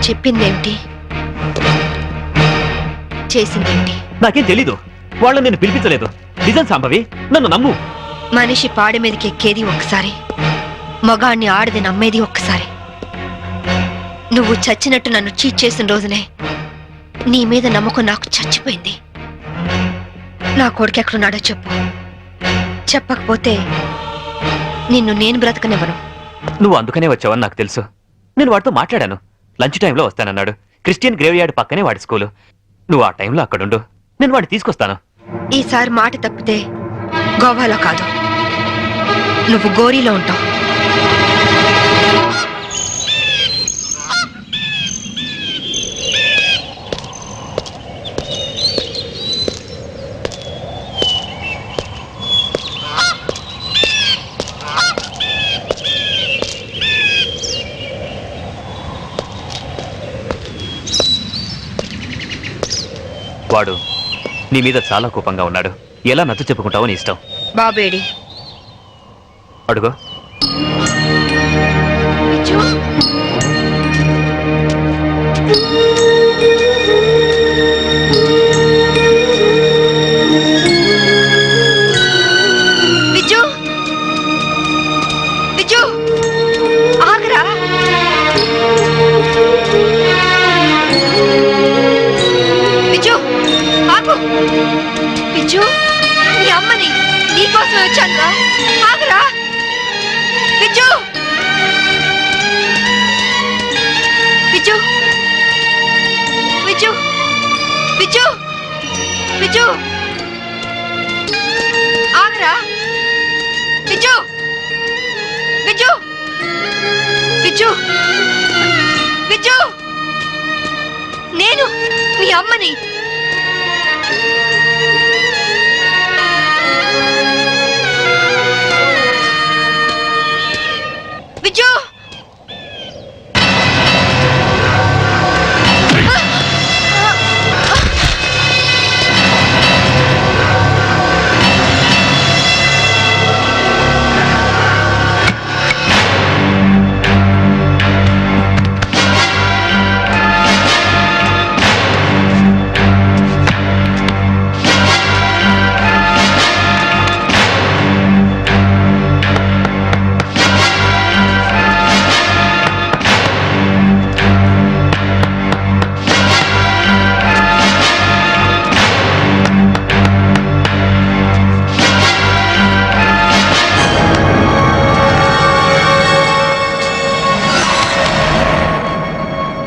చెప్పిందేంటి, చేసిందేంటి? నాకేం తెలీదు. వాళ్ళని నేను పిలిపించలేదు. నిజం సంభవి, నన్ను నమ్ము. మనిషి పాడి మీదకి ఎక్కేది ఒక్కసారి, మగాణ్ణి ఆడది నమ్మేది ఒక్కసారి. నువ్వు చచ్చినట్టు నన్ను చీట్ చేసిన రోజునే నీ మీద నమ్మకం నాకు చచ్చిపోయింది. నా కొడుకు ఎక్కడున్నాడో చెప్పు. చెప్పకపోతే నిన్ను నేను బ్రతకనివ్వను. నువ్వు అందుకనే వచ్చావని నాకు తెలుసు. నేను వాడితో మాట్లాడాను. లంచ్ టైంలో వస్తానన్నాడు. క్రిస్టియన్ గ్రేవ్ యార్డ్ పక్కనే వాడి స్కూలు. నువ్వు ఆ టైంలో అక్కడుండు, నేను వాడిని తీసుకొస్తాను. ఈసారి మాట తప్పితే గోవాలో కాదు, నువ్వు గోరీలో ఉంటావు. వాడు నీ మీద చాలా కోపంగా ఉన్నాడు. ఎలా నచ్చ చెప్పుకుంటావో నీ ఇష్టం. బాబేడి అడుగో. విజు, విజు ఆగరా. విజు ఆగు. విజు, నీ అమ్మని నీకోసం వచ్చానురా. ఆగరా విజు. విజు, విజు, విజు, విజు ఆగరా. విజు, విజు, విజు, విజు, నేను మీ అమ్మని. విజు,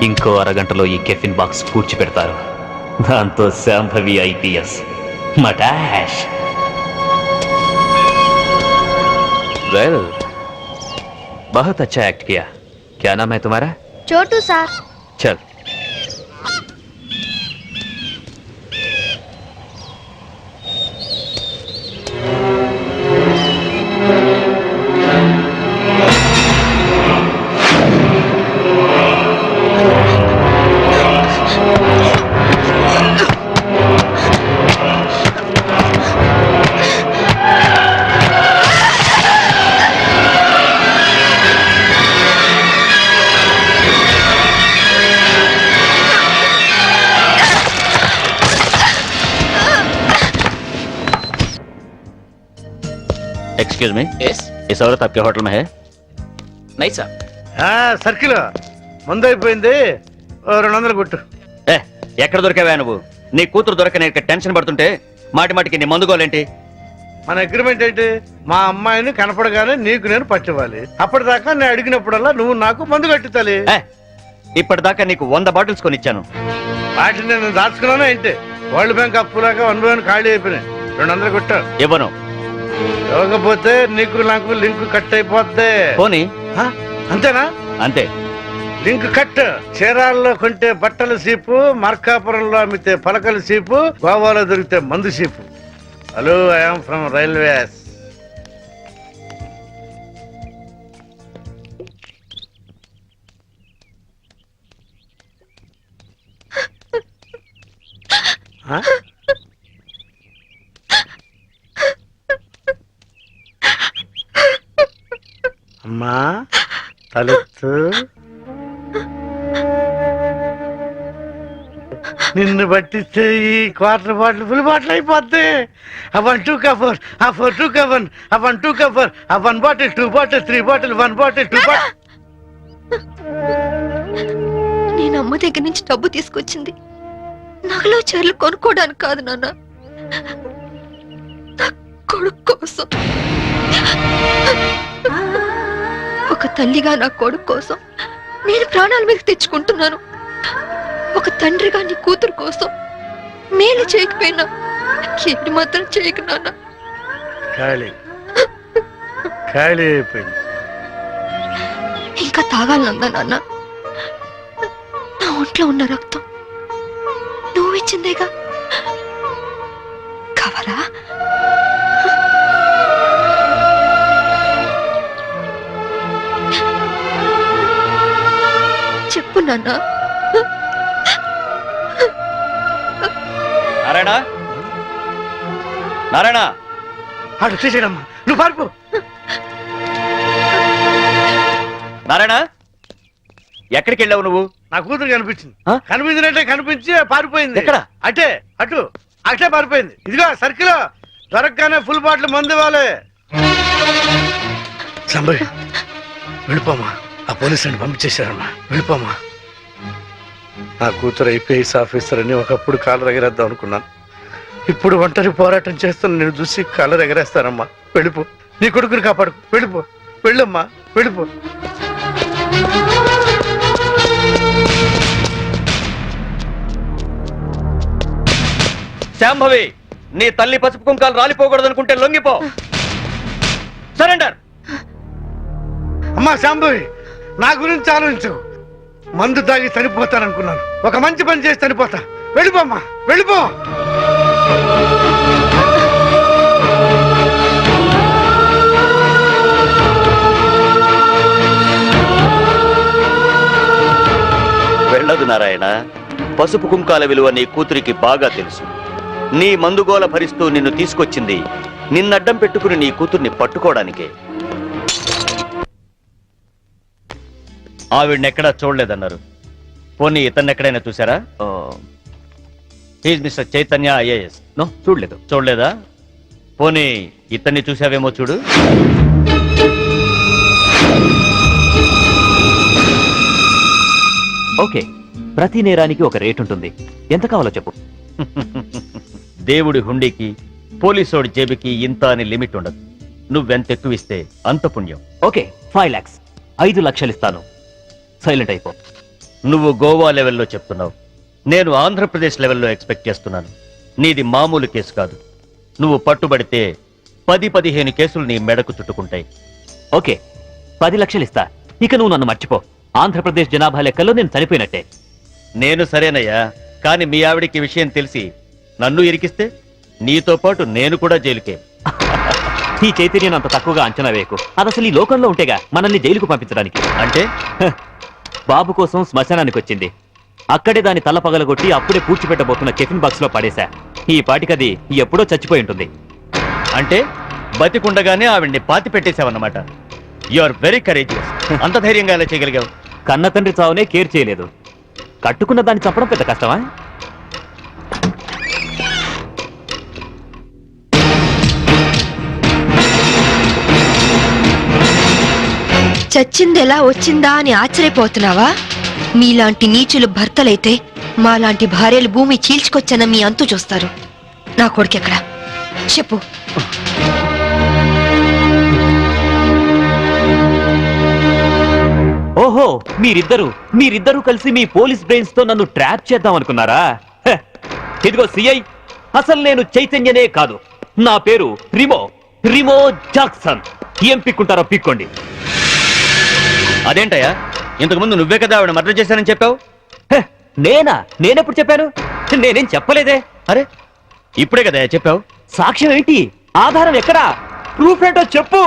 ఇంకో అరగంటలో ఈ కెఫిన్ బాక్స్ పూడ్చిపెడతారు. దాంతో శాంభవి ఐపీఎస్ మటాష్. వెల్, बहुत अच्छा एक्ट किया. क्या नाम है तुम्हारा? छोटू सर. चल. Excuse me, yes. इस औरत आपके होटल में है? नहीं सर. సర్కిల్ ముందు అయిపోయింది. 200 కొట్టు. ఏ, ఎక్కడ దొరికావా నువ్వు? నీ కూతురు దొరకని టెన్షన్ పడుతుంటే మాటి మాటికి నీ మందుకోలేంటి? మన అగ్రిమెంట్ ఏంటి? మా అమ్మాయిని కనపడగానే నీకు నేను పట్టివ్వాలి. అప్పటిదాకా నేను అడిగినప్పుడల్లా నువ్వు నాకు మందు కట్టించాలి. ఇప్పటిదాకా నీకు 100 బాటిల్స్ కొనిచ్చాను. వాటిని నేను దాచుకున్నాను ఏంటి? వరల్డ్ బ్యాంక్ అప్పులాగా అనుభవాన్ని ఖాళీ అయిపోయినాయి. 200 కొట్టు. ఇవ్వను. ఇవ్వకపోతే నీకు నాకు లింక్ కట్ అయిపోద్ది. పోనీ. అంతేనా? అంతే. Link cut. చీరాల్లో కొంటే బట్టల సీపు, మార్కాపురంలో అమ్మితే పలకల సీపు, గోవాలో దొరికితే మందు cheap. Hello, I'm from railways. అమ్మా, తలెత్తు. నిన్ను పట్టిస్తే ఈ క్వార్టర్ బాటిల్ ఫుల్ బాటిల్ అయిపోద్ది. అవన్ టూ కవర్, ఆ four two cover, one two cover, ఆ 1 bottle 2 bottle 3 bottle 1 bottle 2 bottle. నేను అమ్మ దగ్గర నుంచి డబ్బు తీసుకొచ్చింది నగలో చీరలు కొనుక్కోవడానికి కాదు నాన్న, నా కొడుకు కోసం. ఒక తల్లిగా నా కొడుకు కోసం నేను ప్రాణాల మీద తెచ్చుకుంటున్నాను. ఒక తండ్రిగా నీ కూతురు కోసం మేలు చేయకపోయినా కీడు మాత్రం చేయకు నాన్న. ఖాళీ ఖాళీ అయిపోయింది. ఇంకా తాగాలనుందా నాన్న? నా ఒంట్లో ఉన్న రక్తం నువ్వు ఇచ్చిందేగా, కావాలా? చెప్పు నాన్న. నారాయణ, నారాయణ, అటు తీసేయడమ్మా, నువ్వు పారిపో. నారాయణ, ఎక్కడికి వెళ్ళావు నువ్వు? నా కూతురు కనిపించింది. ఆ? కనిపించినట్టే కనిపించి పారిపోయింది. ఎక్కడ? అటే అటు అటే పారిపోయింది. ఇదిగో సర్కిల్ దొరకగానే ఫుల్ బాటిల్ మందు ఇవ్వాలి. సంబయ్ వెళ్ళిపోమా, ఆ పోలీసుని పంపించేశారమ్మా, వెళ్ళిపోమా. నా కూతురు ఐపీఎస్ ఆఫీసర్ అని ఒకప్పుడు కాలర్ ఎగరేద్దాం అనుకున్నాను. ఇప్పుడు ఒంటరి పోరాటం చేస్తున్న నేను చూసి కాలర్ ఎగరేస్తానమ్మా. వెళ్ళిపో, నీ కొడుకుని కాపాడు. వెళ్ళిపో, వెళ్ళమ్మా, వెళ్ళిపో. శాంభవి, నీ తల్లి పసుపు కుంకాలు రాలిపోకూడదు అనుకుంటే లొంగిపో. సరెండర్. అమ్మా శాంభవి, నా గురించి ఆలోచించు. మందు తాగి చనిపోతాననుకున్నాను, ఒక మంచి పని చేసి చనిపోతా. వెళ్ళిపోమ్మా, వెళ్ళిపో. వెళ్ళదు నారాయణ. పసుపు కుంకాల విలువ నీ కూతురికి బాగా తెలుసు. నీ మందుగోల భరిస్తూ నిన్ను తీసుకొచ్చింది నిన్నడ్డం పెట్టుకుని నీ కూతుర్ని పట్టుకోవడానికే. ఆవిడనెక్కడా చూడలేదన్నారు. పోనీ ఇతన్ని ఎక్కడైనా చూసారా? He's mister Chaitanya IAS. No, చూడలేదు. చూడలేదా? పోనీ ఇతన్ని చూసావేమో చూడు. ఓకే, ప్రతి నేరానికి ఒక రేట్ ఉంటుంది. ఎంత కావాలో చెప్పు. దేవుడి హుండీకి పోలీసోడి జేబుకి ఇంత అని లిమిట్ ఉండదు. నువ్వెంత ఎక్కువ ఇస్తే అంత పుణ్యం. ఓకే, 5 lakhs, 5 లక్షలు ఇస్తాను. సైలెంట్ అయిపో. నువ్వు గోవా లెవెల్లో చెప్తున్నావు, నేను ఆంధ్రప్రదేశ్ లెవెల్లో ఎక్స్పెక్ట్ చేస్తున్నాను. నీది మామూలు కేసు కాదు. నువ్వు పట్టుబడితే 10-15 కేసులు నీ మెడకు చుట్టుకుంటాయి. ఓకే, 10 లక్షలు ఇస్తా. ఇక నువ్వు నన్ను మర్చిపో. ఆంధ్రప్రదేశ్ జనాభా లెక్కల్లో నేను చనిపోయినట్టే. నేను సరేనయ్యా, కానీ మీ ఆవిడికి విషయం తెలిసి నన్ను ఇరికిస్తే నీతో పాటు నేను కూడా జైలుకే. ఈ చైతన్యం అంత తక్కువగా అంచనా వేయకు. అది అసలు ఈ లోకంలో ఉంటేగా మనల్ని జైలుకు పంపించడానికి. అంటే బాబు కోసం శ్మశానానికి వచ్చింది. అక్కడే దాని తల పగలగొట్టి అప్పుడే పూడ్చిపెట్టబోతున్న కెఫిన్ బాక్స్ లో పడేశా. ఈ పాటికది ఎప్పుడో చచ్చిపోయి ఉంటుంది. అంటే బతికుండగానే ఆవిడ్ని పాతి పెట్టేశావన్నమాట. You are very courageous. అంత ధైర్యంగా ఎలా చేయగలిగావు? కన్న తండ్రి చావునే కేర్ చేయలేదు. కట్టుకున్న దాన్ని చంపడం పెద్ద కష్టమా? చచ్చింది ఎలా వచ్చిందా అని ఆశ్చర్యపోతున్నావా? మీలాంటి నీచులు భర్తలైతే మాలాంటి భార్యలు భూమి చీల్చుకొచ్చన్న మీ అంతు చూస్తారు. నా కొడుకెక్కడ చెప్పు. ఓహో, మీరిద్దరూ కలిసి మీ పోలీస్ బ్రెయిన్స్ తో నన్ను ట్రాప్ చేద్దాం అనుకున్నారా? హ, ఇదిగో సిఐ, అసలు నేను చైతన్యనే కాదు. నా పేరు రిమో జాక్సన్. ఏం పిక్కుంటారో పిక్కోండి. అదేంటయ్యా, ఇంతకు ముందు నువ్వే కదా ఆవిడ మర్డర్ చేశానని చెప్పావు. హ, నేనెప్పుడు చెప్పాను? నేనేం చెప్పలేదే. అరే, ఇప్పుడే కదా చెప్పావు. సాక్ష్యం ఏంటి? ఆధారం ఎక్కడా? ప్రూఫ్ ఏంటో చెప్పు.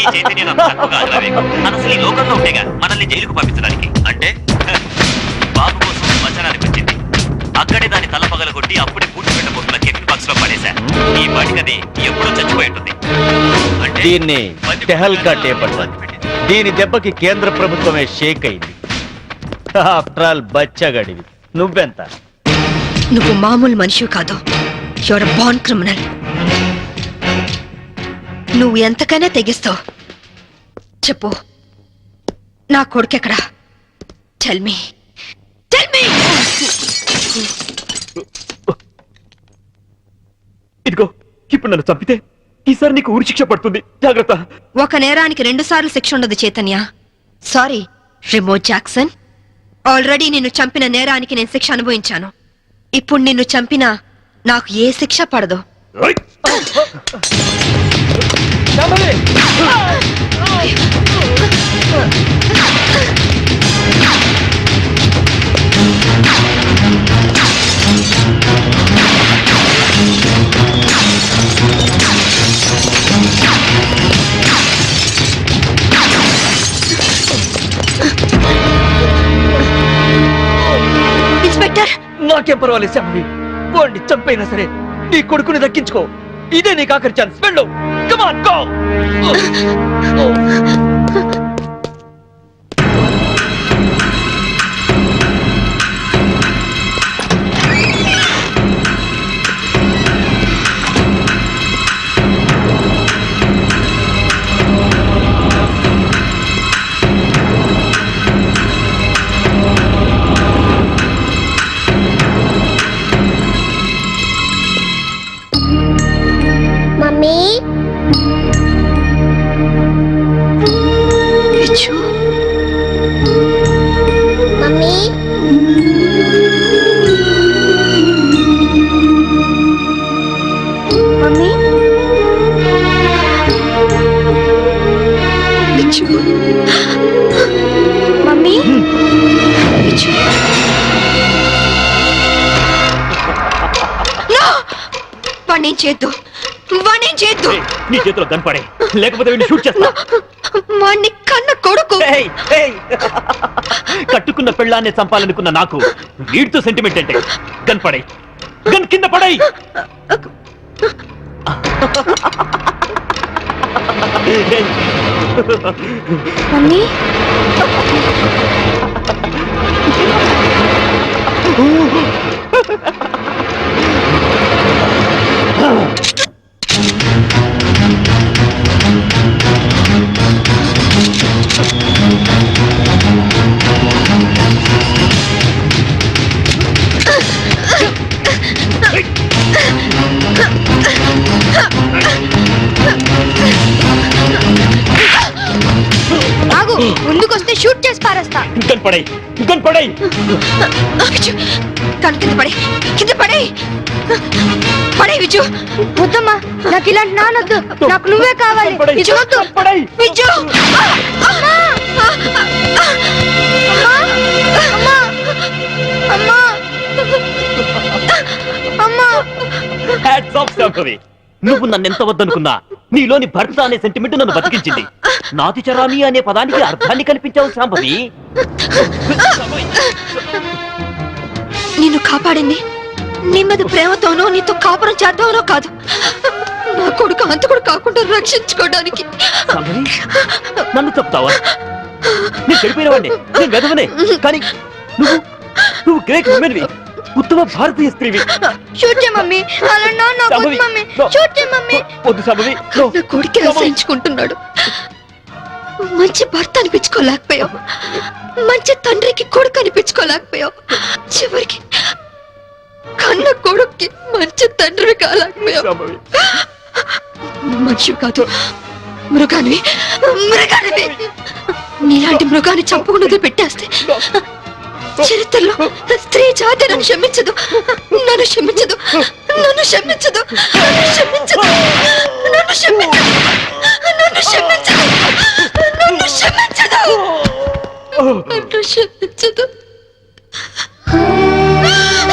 ఈ చైతన్యం అంత తక్కువగా అంచనా వేయకు. అది అసలు ఈ లోకంలో ఉంటేగా మనల్ని జైలుకు పంపించడానికి. అంటే బాబు కోసం శ్మశానానికి వచ్చింది. అక్కడే దాని తల పగలగొట్టి అప్పుడే పూడ్చిపెట్టబోతున్న కెఫిన్ బాక్స్ లో పడేశా. ఈ పాటికది ఎప్పుడో చచ్చిపోయి ఉంటుంది. అంటే దీన్ని టెహల్కా టేప్ అంటారు. దీని దెబ్బకి కేంద్ర ప్రభుత్వమే షేక్ అయింది. ఆఫ్టర్ ఆల్ బచ్చగడివి. నువ్వెంత? నువ్వు మామూలు మనిషి కాదు. Your born criminal. నువ్వు ఎంతకైనా తెగిస్తావు. చెప్పు, నా కొడుకెక్కడా? Tell me. ఇదిగో, ఇప్పుడు నన్ను చంపితే ఈసారి నీకు ఊరి శిక్ష పడుతుంది. జాగ్రత్త. ఒక నేరానికి 2 సార్లు శిక్ష ఉండదు Chaitanya. Sorry Remo Jackson. Already నిన్ను చంపిన నేరానికి నేను శిక్ష అనుభవించాను. ఇప్పుడు నిన్ను చంపినా నాకు ఏ శిక్ష పడదు. ఓయ్! ఇన్స్పెక్టర్, నాకేం పర్వాలేదు శాంభవి. వాడిని చంపైనా సరే నీ కొడుకుని దక్కించుకో. ఇదే నీకు ఆఖరి ఛాన్స్. వెళ్ళు. Come on, go. మమ్మీ, విచ్చు, మమ్మీ, మమ్మీ, విచ్చు, మమ్మీ. విచ్చు. No! వాణ్ణేం చేద్దు. ఏయ్, నీ చేతిలో గన్పడే, లేకపోతే వీడిని షూట్ చేస్తా. వాణ్ణి కన్న కొడుకు. ఏయ్, ఏయ్. కట్టుకున్న పెళ్ళాన్ని చంపాలనుకున్న నాకు వీడితో సెంటిమెంట్ అంటే గన్పడే. గన్ కింద పడై. మమ్మీ, ఆగు. ముందుకొస్తే షూట్ చేసి పారేస్తా. గన్పడై, గన్పడై. విచ్చు, కన్ను కింద పడే, కింద పడే, పడే విచ్చు. వద్దమ్మా, నాకు ఇలాంటి నానొద్దు. నాకు నువ్వే కావాలి. విచ్చు వద్దు. పడై. విచ్చు. అమ్మా, అమ్మా, అమ్మా, అమ్మా. Hats off Shambhavi. నువ్వు నన్ను ఎంత వద్దనుకున్నా నీలోని భర్త అనే సెంటిమెంట్ నన్ను బతికించింది. నాతి చరామి అనే పదానికి అర్థాన్ని కల్పించావు శాంభవి. నిన్ను కాపాడింది నీ మీద ప్రేమతోనో నీతో కాపురం చేద్దామనో కాదు. నా కొడుకు అంతకుడు కాకుండా రక్షించుకోవడానికి. శాంభవి, నన్ను చెప్తావా? నేను చెడిపోయినవాడిని, నేను వెదవనే. కానీ నువ్వు నువ్వు గ్రేట్ ఉమెన్వి, ఉత్తమ భారతీయ స్త్రీవి. షూట్ చేయ మమ్మీ. అలా నాన్న వద్దు మమ్మీ. షూట్ చేయ మమ్మీ. వద్దు శాంభవి. నా కొడుకు రక్షించుకుంటున్నాడు. మంచి భర్త అనిపించుకోలేకపోయావు, మంచి తండ్రికి కొడుకు అనిపించుకోలేకపోయావు, చివరికి కన్న కొడుక్కి మంచి తండ్రి కాలేకపోయావు. శాంభవి, మనిషి కాదు, మృగానివి, మృగానివి. నీలాంటి మృగాన్ని చంపకుండా పెట్టేస్తే చరిత్రలో స్త్రీ జాతి నన్ను క్షమించదు, నన్ను క్షమించదు, నన్ను క్షమించదు, నన్ను క్షమించదు, నన్ను క్షమించదు, నన్ను క్షమించదు, నన్ను క్షమించదు, నన్ను క్షమించదు, నన్ను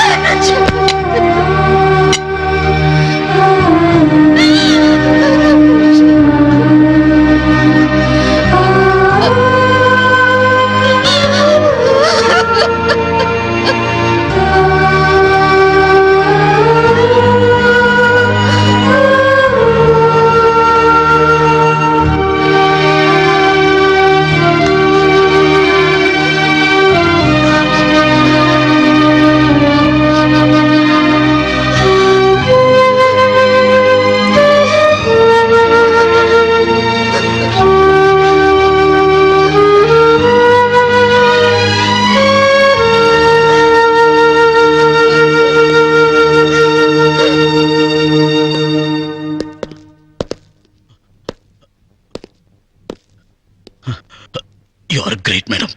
యు ఆర్ గ్రేట్ మేడం.